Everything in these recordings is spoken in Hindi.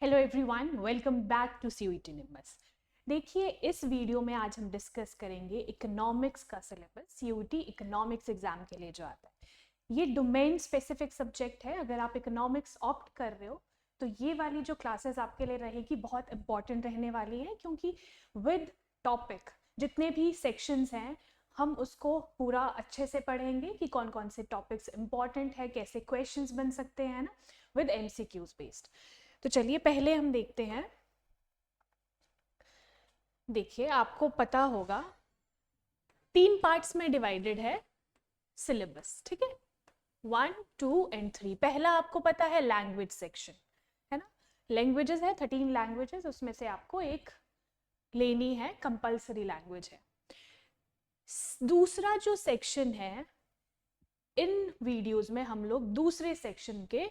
Hello everyone, welcome back to CUET nimbus. देखिए, इस वीडियो में आज हम डिस्कस करेंगे इकोनॉमिक्स का सिलेबस। सीयूईटी इकोनॉमिक्स एग्जाम के लिए जो आता है, ये डोमेन स्पेसिफिक सब्जेक्ट है। अगर आप इकोनॉमिक्स ऑप्ट कर रहे हो तो ये वाली जो क्लासेस आपके लिए रहेगी बहुत इंपॉर्टेंट रहने वाली है, क्योंकि विद टॉपिक जितने भी सेक्शंस हैं हम उसको पूरा अच्छे से पढ़ेंगे कि कौन कौन से टॉपिक्स इंपॉर्टेंट है, कैसे क्वेश्चंस बन सकते हैं ना, विद एमसीक्यूज बेस्ड। तो चलिए पहले हम देखते हैं। देखिए, आपको पता होगा 3 पार्ट्स में डिवाइडेड है सिलेबस, ठीक है, 1, 2 एंड 3। पहला आपको पता है लैंग्वेज सेक्शन, है ना। लैंग्वेजेस है 13 लैंग्वेजेस, उसमें से आपको एक लेनी है, कंपल्सरी लैंग्वेज है। दूसरा जो सेक्शन है, इन वीडियोस में हम लोग दूसरे सेक्शन के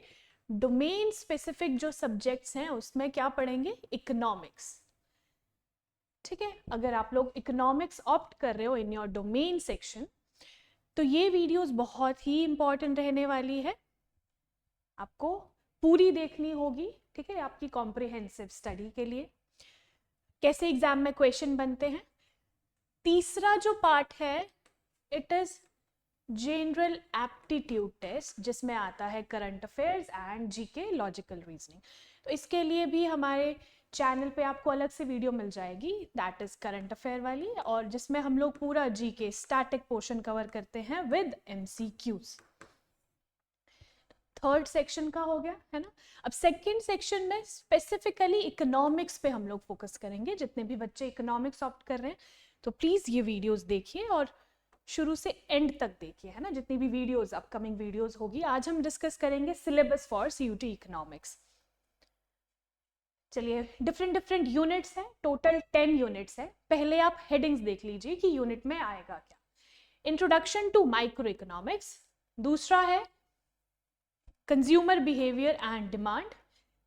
डोमेन स्पेसिफिक जो सब्जेक्ट्स हैं उसमें क्या पढ़ेंगे, इकोनॉमिक्स, ठीक है। अगर आप लोग इकोनॉमिक्स ऑप्ट कर रहे हो इन योर डोमेन सेक्शन तो ये वीडियोस बहुत ही इंपॉर्टेंट रहने वाली है, आपको पूरी देखनी होगी, ठीक है, आपकी कॉम्प्रिहेंसिव स्टडी के लिए। कैसे एग्जाम में क्वेश्चन बनते हैं। तीसरा जो पार्ट है, it is general aptitude test, जिसमें आता है current affairs and GK, logical reasoning. तो इसके लिए भी हमारे चैनल पे आपको अलग से वीडियो मिल जाएगी, दैट इज करंट अफेयर वाली, और जिसमें हम लोग पूरा जीके स्टैटिक पोर्शन कवर करते हैं विद एमसीक्यूज। थर्ड सेक्शन का हो गया, है ना। अब सेकंड सेक्शन में स्पेसिफिकली इकोनॉमिक्स पे हम लोग फोकस करेंगे। जितने भी बच्चे इकोनॉमिक्स ऑप्ट कर रहे हैं तो प्लीज ये वीडियोस देखिए और शुरू से एंड तक देखिए, है ना। जितनी भी वीडियोस अपकमिंग वीडियोस होगी, आज हम डिस्कस करेंगे सिलेबस फॉर सीयूटी इकोनॉमिक्स। चलिए, डिफरेंट यूनिट्स हैं, टोटल 10 यूनिट्स है। पहले आप हेडिंग्स देख लीजिए कि यूनिट में आएगा क्या। इंट्रोडक्शन टू माइक्रो इकोनॉमिक्स, दूसरा है कंज्यूमर बिहेवियर एंड डिमांड,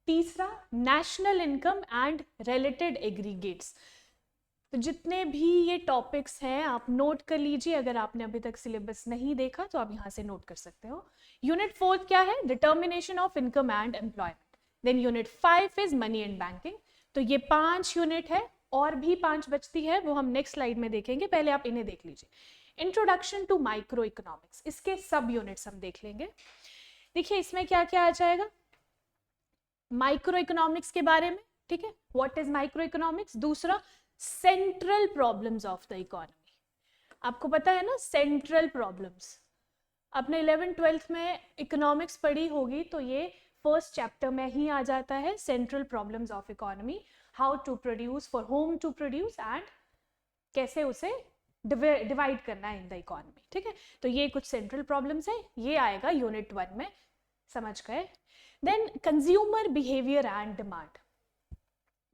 तीसरा national income and related aggregates. तो जितने भी ये टॉपिक्स हैं आप नोट कर लीजिए। अगर आपने अभी तक सिलेबस नहीं देखा तो आप यहाँ से नोट कर सकते हो। यूनिट 4 क्या है, determination of income and employment. Then unit 5 is money and banking. तो ये 5 यूनिट है, और भी 5 बचती है, वो हम नेक्स्ट स्लाइड में देखेंगे, पहले आप इन्हें देख लीजिए। इंट्रोडक्शन टू माइक्रो इकोनॉमिक्स, इसके सब यूनिट्स हम देख लेंगे। देखिए इसमें क्या क्या आ जाएगा माइक्रो इकोनॉमिक्स के बारे में, ठीक है, व्हाट इज माइक्रो इकोनॉमिक्स। दूसरा, central problems of the economy. आपको पता है ना सेंट्रल प्रॉब्लम्स, आपने 11th-12th में इकोनॉमिक्स पढ़ी होगी तो ये फर्स्ट चैप्टर में ही आ जाता है, central problems of economy, how to produce, for whom to produce, and कैसे उसे डिवाइड करना है इन द इकोनॉमी, ठीक है। तो ये कुछ सेंट्रल प्रॉब्लम्स है, ये आएगा यूनिट 1 में, समझ गए। Then consumer behaviour and demand,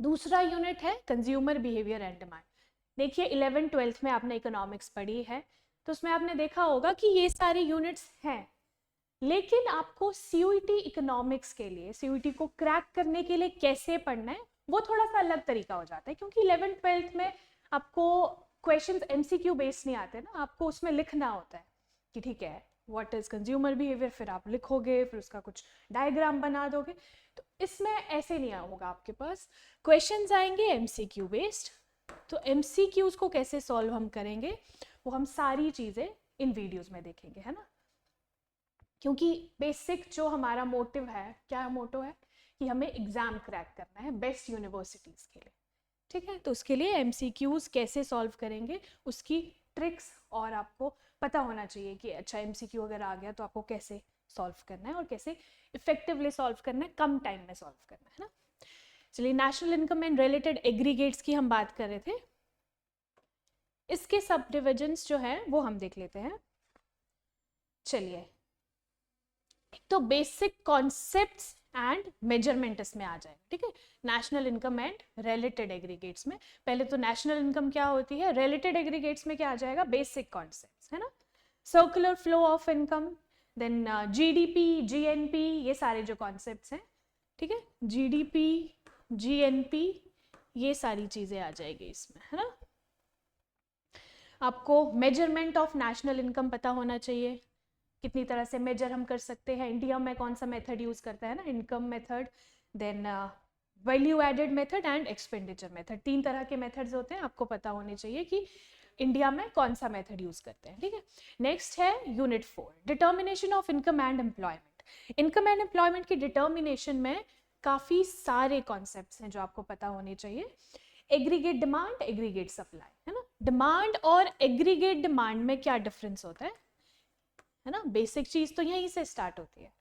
दूसरा यूनिट है कंज्यूमर बिहेवियर एंड डिमांड। देखिए 11th-12th में आपने इकोनॉमिक्स पढ़ी है तो उसमें आपने देखा होगा कि ये सारे यूनिट्स हैं, लेकिन आपको सीयूईटी इकोनॉमिक्स के लिए, सीयूईटी को क्रैक करने के लिए कैसे पढ़ना है वो थोड़ा सा अलग तरीका हो जाता है, क्योंकि 11th-12th में आपको क्वेश्चंस एमसीक्यू बेस्ड नहीं आते ना, आपको उसमें लिखना होता है कि ठीक है व्हाट इज कंज्यूमर बिहेवियर, फिर आप लिखोगे, फिर उसका कुछ डायग्राम बना दोगे। तो इसमें ऐसे नहीं होगा, आपके पास क्वेश्चंस आएंगे एमसीक्यू बेस्ड। तो एमसीक्यूज को कैसे सॉल्व हम करेंगे वो हम सारी चीजें इन वीडियोस में देखेंगे, है ना। क्योंकि बेसिक जो हमारा मोटिव है, क्या मोटो है, कि हमें एग्जाम क्रैक करना है बेस्ट यूनिवर्सिटीज के लिए, ठीक है। तो उसके लिए एमसीक्यूज कैसे सॉल्व करेंगे उसकी ट्रिक्स और आपको पता होना चाहिए कि अच्छा एमसीक्यू अगर आ गया तो आपको कैसे सॉल्व करना है और कैसे इफेक्टिवली सॉल्व करना है, कम टाइम में सॉल्व करना है ना। चलिए, national income and related aggregates की हम बात कर रहे थे, इसके सब डिविजन्स जो है वो हम देख लेते हैं। चलिए, तो बेसिक कॉन्सेप्ट्स एंड मेजरमेंट इसमें आ जाए, ठीक है। National income and related aggregates में पहले तो नेशनल इनकम क्या होती है, रिलेटेड एग्रीगेट्स में क्या आ जाएगा, बेसिक कॉन्सेप्ट्स, है ना। Circular flow of income, then GDP, GNP, ये सारे जो कॉन्सेप्ट्स हैं, ठीक है, जीडीपी, जीएनपी, ये सारी चीजें आ जाएगी इसमें, है ना। आपको मेजरमेंट ऑफ नेशनल इनकम पता होना चाहिए, कितनी तरह से मेजर हम कर सकते हैं, इंडिया में कौन सा मेथड यूज करता है ना, income method, then value added method and expenditure method, 3 तरह के मेथड्स होते हैं, आपको पता होने चाहिए कि इंडिया में कौन सा मेथड यूज करते हैं, ठीक है। नेक्स्ट है unit 4, determination of income and employment. Income and employment की डिटर्मिनेशन में काफी सारे कॉन्सेप्ट्स हैं जो आपको पता होने चाहिए। एग्रीगेट डिमांड, एग्रीगेट सप्लाई, है ना। डिमांड और एग्रीगेट डिमांड में क्या डिफरेंस होता है ना, बेसिक चीज तो यहीं से स्टार्ट होती है,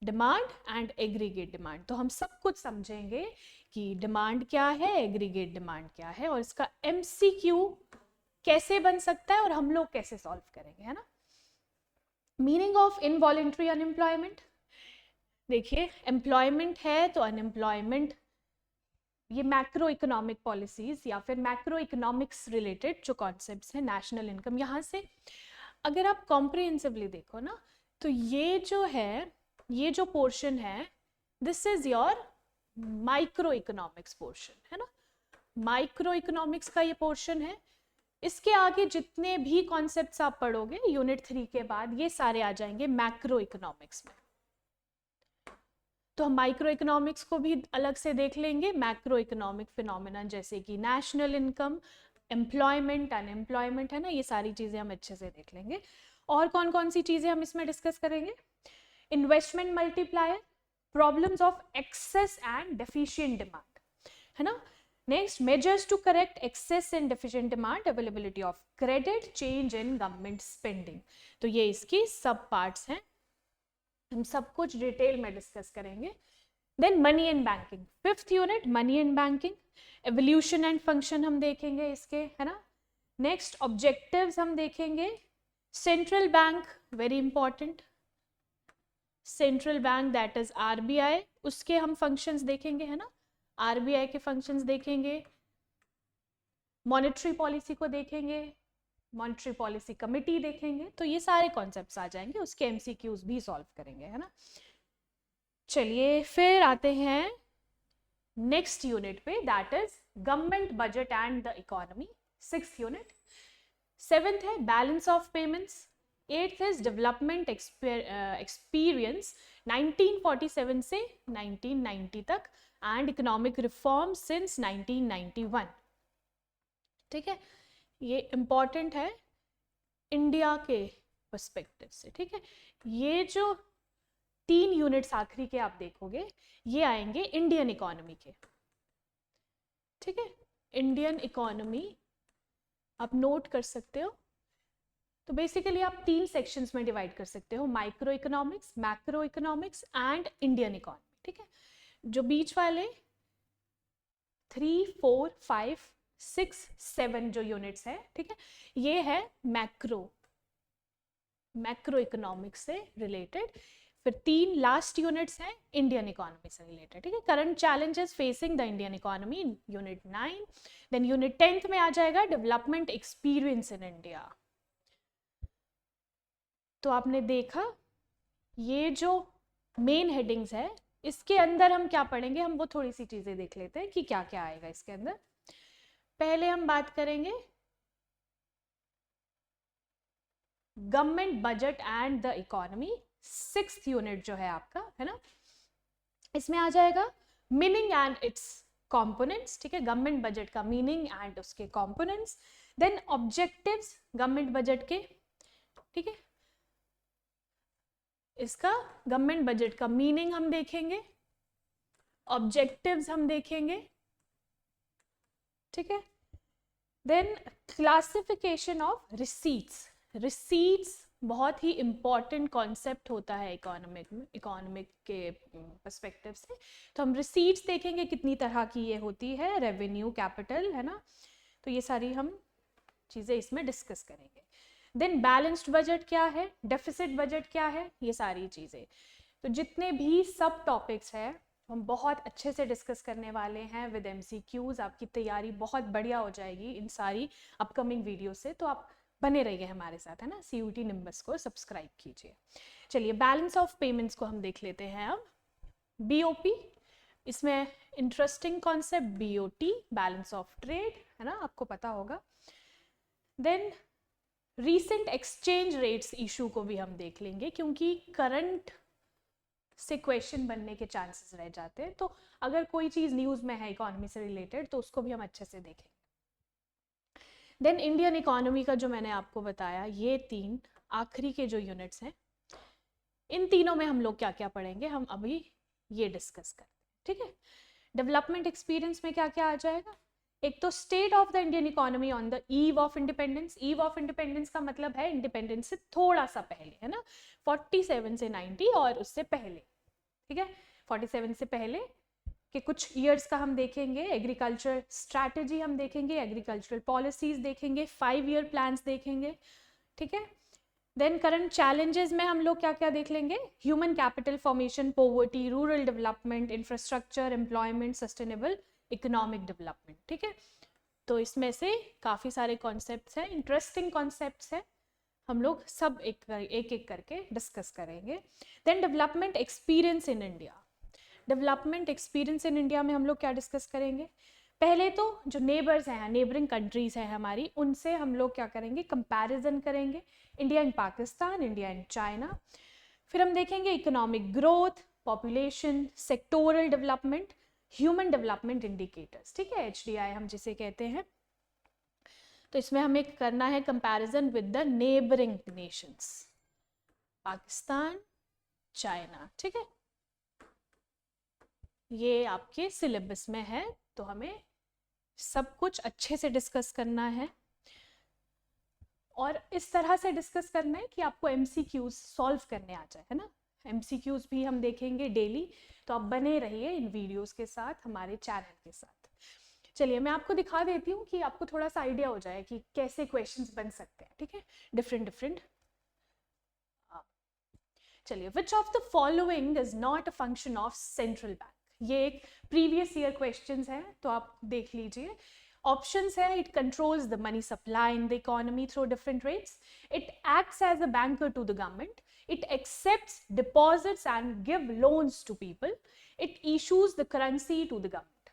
डिमांड एंड एग्रीगेट डिमांड। तो हम सब कुछ समझेंगे कि डिमांड क्या है, एग्रीगेट डिमांड क्या है, और इसका एमसीक्यू कैसे बन सकता है और हम लोग कैसे सॉल्व करेंगे, है ना। मीनिंग ऑफ इनवॉलेंट्री अनएम्प्लॉयमेंट, देखिए एम्प्लॉयमेंट है तो अनएम्प्लॉयमेंट, ये मैक्रो इकोनॉमिक पॉलिसीज या फिर मैक्रो इकोनॉमिक्स रिलेटेड जो कॉन्सेप्ट्स हैं, नेशनल इनकम, यहाँ से अगर आप कॉम्प्रिहेंसिवली देखो ना, तो ये जो है, ये जो पोर्शन है, this is your micro economics portion, है ना। माइक्रो इकोनॉमिक्स का ये पोर्शन है। इसके आगे जितने भी कॉन्सेप्ट्स आप पढ़ोगे यूनिट 3 के बाद, ये सारे आ जाएंगे मैक्रो इकोनॉमिक्स में। तो हम माइक्रो इकोनॉमिक्स को भी अलग से देख लेंगे, मैक्रो इकोनॉमिक फिनोमिना जैसे कि नेशनल इनकम, एम्प्लॉयमेंट, अनएम्प्लॉयमेंट, है ना, ये सारी चीजें हम अच्छे से देख लेंगे। और कौन कौन सी चीजें हम इसमें डिस्कस करेंगे, investment multiplier, problems of excess and deficient demand, है ना। Next, measures to correct excess and deficient demand, availability of credit, change in government spending. तो ये इसकी सब पार्ट्स हैं, हम सब कुछ डिटेल में डिस्कस करेंगे। Then money and banking, 5th unit money and banking, evolution and function हम देखेंगे इसके, है ना। नेक्स्ट, ऑब्जेक्टिव्स हम देखेंगे। Central bank, very important, central bank that is RBI, उसके हम फंक्शंस देखेंगे, है ना, आरबीआई के फंक्शंस देखेंगे। मॉनेटरी पॉलिसी को देखेंगे, मॉनेटरी पॉलिसी कमिटी देखेंगे। तो ये सारे कॉन्सेप्ट्स आ जाएंगे, उसके एमसीक्यूज भी सॉल्व करेंगे, है ना। चलिए फिर आते हैं नेक्स्ट यूनिट पे, that is government budget and the economy, 6th unit. 7th है balance of payments, 8th is development experience 1947 से 1990 तक एंड इकोनॉमिक रिफॉर्म सिंस 1991, ठीक है। ये इंपॉर्टेंट है इंडिया के पर्सपेक्टिव से, ठीक है। ये जो 3 यूनिट्स आखिरी के आप देखोगे, ये आएंगे इंडियन इकोनॉमी के, ठीक है। इंडियन इकोनॉमी आप नोट कर सकते हो। तो बेसिकली आप 3 सेक्शंस में डिवाइड कर सकते हो, micro economics, macro economics and Indian economy, ठीक है। जो बीच वाले 3, 4, 5, 6, 7 जो यूनिट्स है, ठीक है, ये है मैक्रो इकोनॉमिक्स से रिलेटेड। फिर 3 लास्ट यूनिट्स हैं इंडियन इकोनॉमी से रिलेटेड, ठीक है। Current challenges facing the Indian economy, unit 9। Then unit 10th में आ जाएगा डेवलपमेंट एक्सपीरियंस इन इंडिया। तो आपने देखा ये जो मेन हेडिंग्स है, इसके अंदर हम क्या पढ़ेंगे, हम वो थोड़ी सी चीजें देख लेते हैं कि क्या क्या आएगा इसके अंदर। पहले हम बात करेंगे government budget and the economy, 6th unit जो है आपका, है ना। इसमें आ जाएगा मीनिंग एंड इट्स कंपोनेंट्स, ठीक है, गवर्नमेंट बजट का मीनिंग एंड उसके components. Then objectives government budget के, ठीक है, इसका गवर्नमेंट बजट का मीनिंग हम देखेंगे, ऑब्जेक्टिव्स हम देखेंगे, ठीक है। Then classification of receipts, receipts बहुत ही इंपॉर्टेंट कॉन्सेप्ट होता है इकोनॉमिक के पर्सपेक्टिव से। तो हम रिसीट्स देखेंगे कितनी तरह की ये होती है, रेवेन्यू, कैपिटल, है ना। तो ये सारी हम चीज़ें इसमें डिस्कस करेंगे। देन बैलेंस्ड बजट क्या है, डेफिसिट बजट क्या है, ये सारी चीज़ें। तो जितने भी सब टॉपिक्स हैं हम बहुत अच्छे से डिस्कस करने वाले हैं विद एमसीक्यूज। आपकी तैयारी बहुत बढ़िया हो जाएगी इन सारी अपकमिंग वीडियो से, तो आप बने रहिए हमारे साथ, है ना। CUT निम्बस को सब्सक्राइब कीजिए। चलिए बैलेंस ऑफ पेमेंट्स को हम देख लेते हैं अब। BOP, इसमें interesting concept BOT, balance of trade, है ना, आपको पता होगा। Then recent exchange rates issue को भी हम देख लेंगे, क्योंकि करंट से क्वेश्चन बनने के चांसेस रह जाते हैं। तो अगर कोई चीज़ न्यूज़ में है इकोनॉमी से रिलेटेड तो उसको भी हम अच्छे से देखेंगे। देन इंडियन इकोनॉमी का जो मैंने आपको बताया, ये 3 आखिरी के जो यूनिट्स हैं, इन तीनों में हम लोग क्या क्या पढ़ेंगे हम अभी ये डिस्कस करते हैं, ठीक है। डेवलपमेंट एक्सपीरियंस में क्या क्या आ जाएगा, एक तो state of the Indian economy on the eve of independence. Eve of independence का मतलब है इंडिपेंडेंस से थोड़ा सा पहले, है ना, 47 से 90 और उससे पहले, ठीक है। 47 से पहले के कुछ ईयर्स का हम देखेंगे, एग्रीकल्चर स्ट्रैटेजी हम देखेंगे, एग्रीकल्चरल पॉलिसीज देखेंगे, 5 ईयर प्लान्स देखेंगे, ठीक है। देन करंट चैलेंजेस में हम लोग क्या क्या देख लेंगे, human capital formation, poverty, rural development, infrastructure, employment, sustainable economic development, ठीक है। तो इसमें से काफ़ी सारे कॉन्सेप्ट्स हैं, इंटरेस्टिंग कॉन्सेप्ट्स हैं, हम लोग सब एक करके डिस्कस करेंगे। Then development experience in India. Development experience in India में हम लोग क्या डिस्कस करेंगे, पहले तो जो नेबर्स हैं, नेबरिंग कंट्रीज हैं हमारी, उनसे हम लोग क्या करेंगे, कंपैरिजन करेंगे, India and Pakistan, India and China. फिर हम देखेंगे economic growth, population, sectoral development, human development indicators, ठीक है, HDI हम जिसे कहते हैं। तो इसमें हमें करना है comparison with the neighbouring Nations, Pakistan, China, ठीक है। ये आपके सिलेबस में है, तो हमें सब कुछ अच्छे से डिस्कस करना है और इस तरह से डिस्कस करना है कि आपको MCQs सॉल्व करने आ जाए, है ना। MCQs भी हम देखेंगे डेली, तो आप बने रहिए इन वीडियोस के साथ, हमारे चैनल के साथ। चलिए मैं आपको दिखा देती हूँ कि आपको थोड़ा सा आइडिया हो जाए कि कैसे क्वेश्चंस बन सकते हैं, ठीक है, डिफरेंट। चलिए, which of the following is not a function of central bank. ये एक प्रीवियस ईयर क्वेश्चंस है, तो आप देख लीजिए। ऑप्शंस है, it controls the money supply in the economy through different rates, it acts as a banker to the government, it accepts deposits and give loans to people, it issues the currency to the government,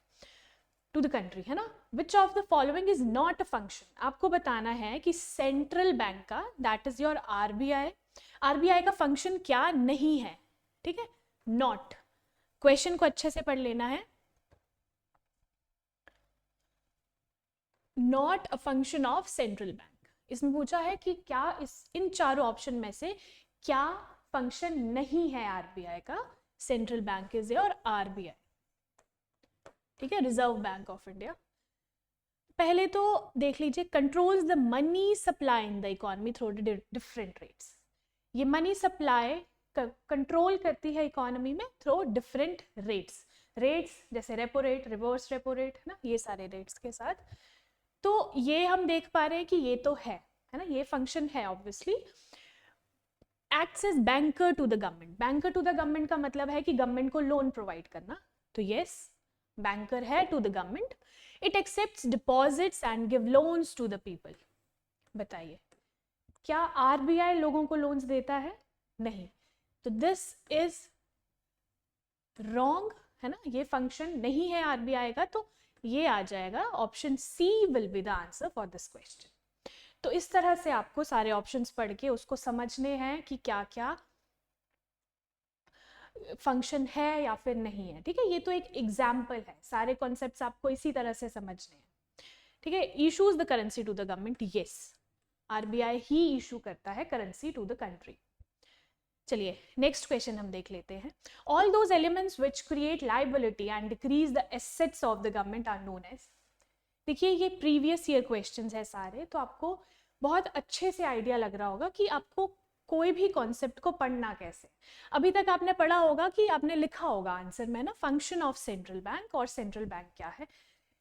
to the country, है ना। which of the following is not a function, आपको बताना है कि सेंट्रल बैंक का, that is your RBI का फंक्शन क्या नहीं है, ठीक है। नॉट, क्वेश्चन को अच्छे से पढ़ लेना है, not a function of central bank. इसमें पूछा है कि क्या इन चारों ऑप्शन में से क्या फंक्शन नहीं है RBI का, सेंट्रल बैंक इज और RBI, ठीक है, रिजर्व बैंक ऑफ इंडिया। पहले तो देख लीजिए, controls the money supply in the economy through different rates. ये मनी सप्लाई कंट्रोल करती है इकोनॉमी में थ्रू डिफरेंट रेट्स जैसे repo rate, reverse repo rate, है ना, ये सारे रेट्स के साथ। तो ये हम देख पा रहे हैं कि ये तो है ना, ये फंक्शन है obviously. Acts as banker to the government, banker to the government का मतलब है कि गवर्नमेंट को लोन प्रोवाइड करना, तो यस, बैंकर है to the government. It accepts deposits and give loans to the people. बताइए, क्या RBI लोगों को लोन्स देता है? नहीं, तो दिस इज रॉन्ग, है ना, ये फंक्शन नहीं है RBI का, तो ये आ जाएगा, option C will be the answer for this question. तो इस तरह से आपको सारे ऑप्शंस पढ़ के उसको समझने हैं कि क्या क्या फंक्शन है या फिर नहीं है, ठीक है। ये तो एक एग्जाम्पल है, सारे कॉन्सेप्ट्स आपको इसी तरह से समझने हैं, ठीक है। Issues the currency to the government, yes, RBI ही इशू करता है करेंसी टू द कंट्री। चलिए नेक्स्ट क्वेश्चन हम देख लेते हैं। All those elements which create liability and decrease the assets of the government are known as. देखिए, ये प्रीवियस ईयर क्वेश्चंस है सारे, तो आपको बहुत अच्छे से आइडिया लग रहा होगा कि आपको कोई भी कॉन्सेप्ट को पढ़ना कैसे। अभी तक आपने पढ़ा होगा कि आपने लिखा होगा आंसर में ना, फंक्शन ऑफ सेंट्रल बैंक और सेंट्रल बैंक क्या है,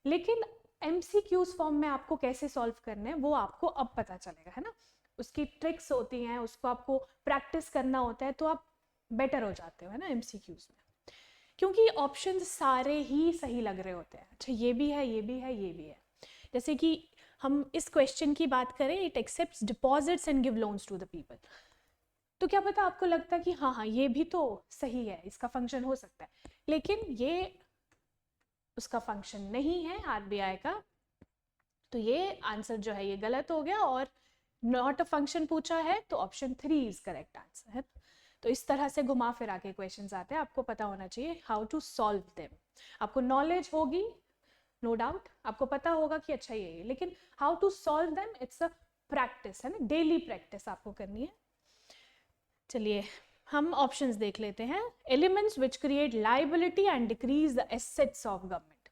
लेकिन MCQs फॉर्म में आपको कैसे सॉल्व करने हैं वो आपको अब पता चलेगा, है ना। उसकी ट्रिक्स होती हैं, उसको आपको प्रैक्टिस करना होता है, तो आप बेटर हो जाते हो, है ना, MCQs में, क्योंकि ऑप्शन सारे ही सही लग रहे होते हैं। अच्छा, ये भी है, ये भी है, ये भी है। जैसे कि हम इस क्वेश्चन की बात करें, it accepts deposits and give loans to the people, तो क्या पता आपको लगता है कि हाँ ये भी तो सही है, इसका फंक्शन हो सकता है, लेकिन ये उसका फंक्शन नहीं है RBI का, तो ये आंसर जो है ये गलत हो गया और नॉट अ फंक्शन पूछा है, तो ऑप्शन 3 इज करेक्ट आंसर है। तो तो इस तरह से घुमा फिरा के क्वेश्चंस आते हैं, आपको पता होना चाहिए हाउ टू सॉल्व देम। आपको नॉलेज होगी नो डाउट, आपको पता होगा कि अच्छा ये, लेकिन how to solve them it's a practice, है ना, डेली प्रैक्टिस आपको करनी है। चलिए हम ऑप्शंस देख लेते हैं। Elements which create liability and decrease the assets of government,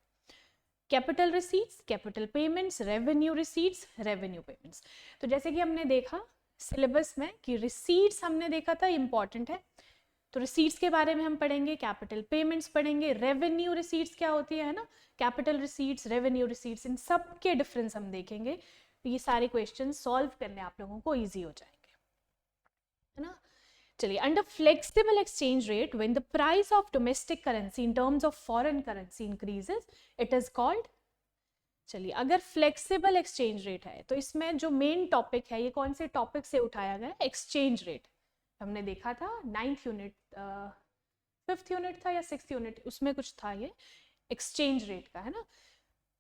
capital receipts, capital payments, revenue receipts, revenue payments. तो जैसे कि हमने देखा सिलेबस में कि रिसीट्स हमने देखा था इंपॉर्टेंट है, तो रिसीट्स के बारे में हम पढ़ेंगे, कैपिटल पेमेंट्स पढ़ेंगे, रेवेन्यू रिसीट्स क्या होती है ना, कैपिटल रिसीट्स, रेवेन्यू रिसीट्स, इन सब के डिफरेंस हम देखेंगे। तो ये सारे क्वेश्चन सॉल्व करने आप लोगों को ईजी हो जाएंगे, है ना। चलिए, under flexible exchange rate when the price of domestic currency in terms of foreign currency increases it is called. चलिए, अगर फ्लेक्सिबल एक्सचेंज रेट है तो इसमें जो मेन टॉपिक है, ये कौन से टॉपिक से उठाया गया है, एक्सचेंज रेट। हमने देखा था 9th यूनिट, 5th यूनिट था या 6th यूनिट, उसमें कुछ था ये एक्सचेंज रेट का, है ना।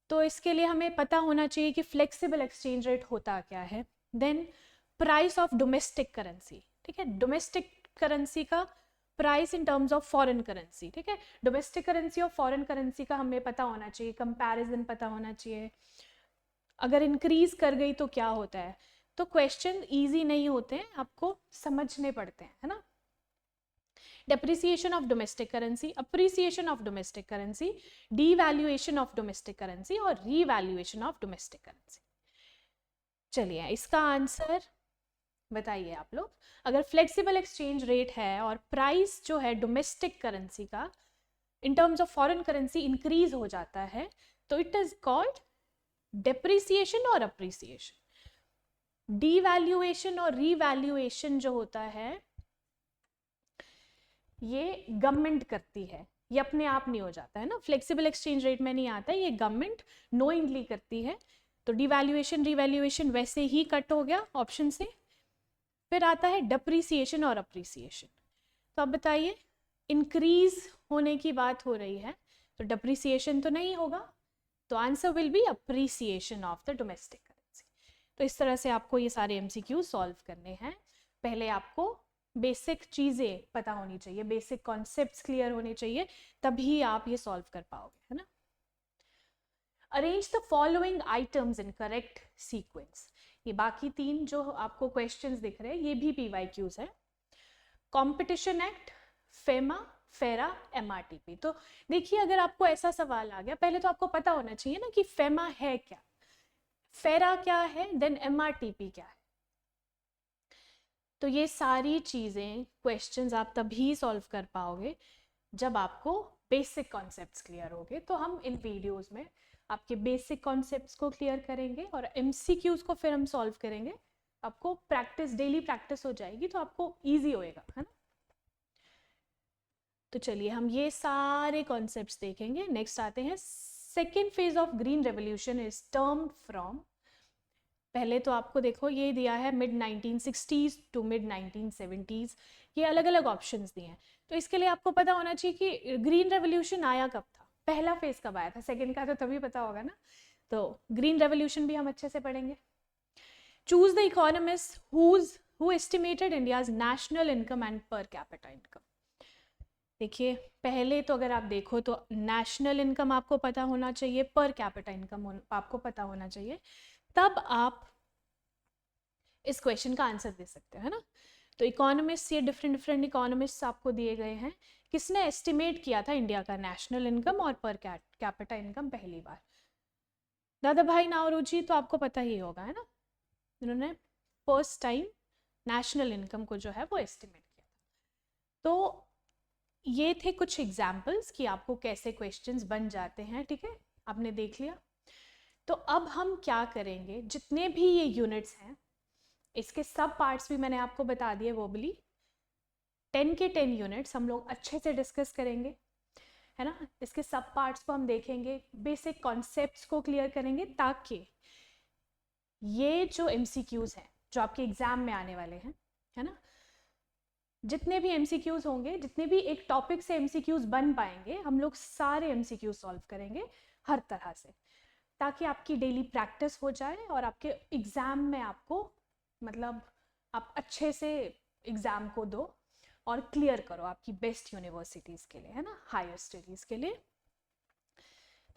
तो इसके लिए हमें पता होना चाहिए कि फ्लेक्सिबल एक्सचेंज रेट होता क्या है। Then price of domestic currency, ठीक है, डोमेस्टिक करेंसी का price in terms of foreign currency, ठीक है, डोमेस्टिक करेंसी और फॉरेन करेंसी का हमें पता होना चाहिए, कंपैरिजन पता होना चाहिए। अगर इंक्रीज कर गई तो क्या होता है। तो क्वेश्चन इजी नहीं होते हैं, आपको समझने पड़ते हैं, है ना। Depreciation of domestic currency, appreciation of domestic currency, devaluation of domestic currency और रीवैल्यूएशन ऑफ डोमेस्टिक करेंसी। चलिए इसका आंसर बताइए आप लोग। अगर फ्लेक्सिबल एक्सचेंज रेट है और प्राइस जो है डोमेस्टिक करेंसी का इन terms of foreign currency increase हो जाता है तो इट इज कॉल्ड डेप्रिसिएशन और अप्रिसिएशन। डीवैल्यूएशन और रीवैल्यूएशन जो होता है ये गवर्नमेंट करती है, ये अपने आप नहीं हो जाता है ना, फ्लेक्सिबल एक्सचेंज रेट में नहीं आता है, ये गवर्नमेंट नोइंगली करती है। तो डिवैल्यूएशन रिवैल्यूएशन वैसे ही कट हो गया ऑप्शन से। फिर आता है डेप्रिसिएशन और अप्रिसिएशन। तो अब बताइए, इंक्रीज होने की बात हो रही है तो डेप्रिसिएशन तो नहीं होगा, तो answer will be appreciation of the domestic currency. तो इस तरह से आपको ये सारे एमसीक्यू सॉल्व करने हैं। पहले आपको बेसिक चीज़ें पता होनी चाहिए, बेसिक कॉन्सेप्ट्स क्लियर होने चाहिए, तभी आप ये सॉल्व कर पाओगे, है ना। Arrange the following items in correct sequence. ये बाकी 3 जो आपको क्वेश्चंस दिख रहे हैं ये भी पीवाईक्यूज है। कंपटीशन एक्ट, फेमा, फेरा, एमआरटीपी। तो देखिए अगर आपको ऐसा सवाल आ गया, पहले तो आपको पता होना चाहिए ना कि फेमा है क्या, फेरा क्या है, देन एमआरटीपी क्या है। तो ये सारी चीज़ें क्वेश्चंस आप तभी सॉल्व कर पाओगे जब आपको बेसिक कॉन्सेप्ट्स क्लियर होंगे। तो हम इन वीडियोस में आपके बेसिक कॉन्सेप्ट्स को क्लियर करेंगे और एमसीक्यूज को फिर हम सॉल्व करेंगे। आपको प्रैक्टिस, डेली प्रैक्टिस हो जाएगी तो आपको इजी होएगा, है ना। तो चलिए हम ये सारे कॉन्सेप्ट्स देखेंगे। नेक्स्ट आते हैं, second phase of green revolution is termed from. पहले तो आपको देखो ये दिया है mid 1960s to mid 1970s, ये अलग अलग ऑप्शंस दिए हैं। तो इसके लिए आपको पता होना चाहिए कि ग्रीन रेवोल्यूशन आया कब था, पहला फेज कब आया था, सेकंड का तो तभी पता होगा ना। तो ग्रीन रेवोल्यूशन भी हम अच्छे से पढ़ेंगे। Choose the economist who estimated India's national income and per capita income. देखिए पहले तो अगर आप देखो तो नेशनल इनकम आपको पता होना चाहिए, पर कैपिटा इनकम आपको पता होना चाहिए, तब आप इस क्वेश्चन का आंसर दे सकते हो, है ना। तो इकोनॉमिस्ट, ये डिफरेंट इकोनॉमिस्ट आपको दिए गए हैं, किसने एस्टिमेट किया था इंडिया का नेशनल इनकम और पर कैपिटा इनकम पहली बार। दादा भाई नावरोजी, तो आपको पता ही होगा, है ना, इन्होंने फर्स्ट टाइम नेशनल इनकम को जो है वो एस्टिमेट किया था। तो ये थे कुछ एग्जाम्पल्स कि आपको कैसे क्वेश्चंस बन जाते हैं, ठीक है, आपने देख लिया। तो अब हम क्या करेंगे, जितने भी ये यूनिट्स हैं इसके सब पार्ट्स भी मैंने आपको बता दिए, वो भी 10 के 10 यूनिट्स हम लोग अच्छे से डिस्कस करेंगे, है ना। इसके सब पार्ट्स को हम देखेंगे, बेसिक कॉन्सेप्ट्स को क्लियर करेंगे, ताकि ये जो एमसीक्यूज हैं जो आपके एग्जाम में आने वाले हैं, है ना, जितने भी एमसीक्यूज होंगे, जितने भी एक टॉपिक से एमसीक्यूज बन पाएंगे, हम लोग सारे एमसीक्यूज सॉल्व करेंगे हर तरह से, ताकि आपकी डेली प्रैक्टिस हो जाए और आपके एग्ज़ाम में आपको, मतलब आप अच्छे से एग्ज़ाम को दो, और क्लियर करो आपकी बेस्ट यूनिवर्सिटीज़ के लिए, है ना, हायर स्टडीज़ के लिए।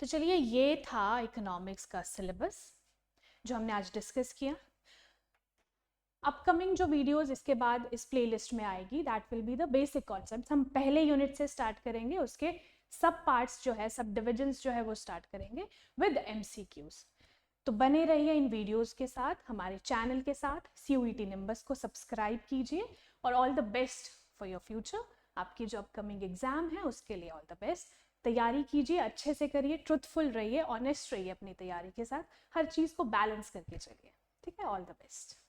तो चलिए, ये था इकोनॉमिक्स का सिलेबस जो हमने आज डिस्कस किया। अपकमिंग जो वीडियोस इसके बाद इस प्लेलिस्ट में आएगी, that will be the basic concepts. हम पहले यूनिट से स्टार्ट करेंगे, उसके सब पार्ट्स जो है, सब डिविजन्स जो है वो स्टार्ट करेंगे विद एमसीक्यूज। तो बने रहिए इन वीडियोस के साथ, हमारे चैनल के साथ। CUET निम्बस को सब्सक्राइब कीजिए और all the best for your future. आपकी जो अपकमिंग एग्जाम है उसके लिए ऑल द बेस्ट। तैयारी कीजिए, अच्छे से करिए, ट्रुथफुल रहिए, ऑनेस्ट रहिए अपनी तैयारी के साथ, हर चीज़ को बैलेंस करके चलिए। ठीक है, ऑल द बेस्ट।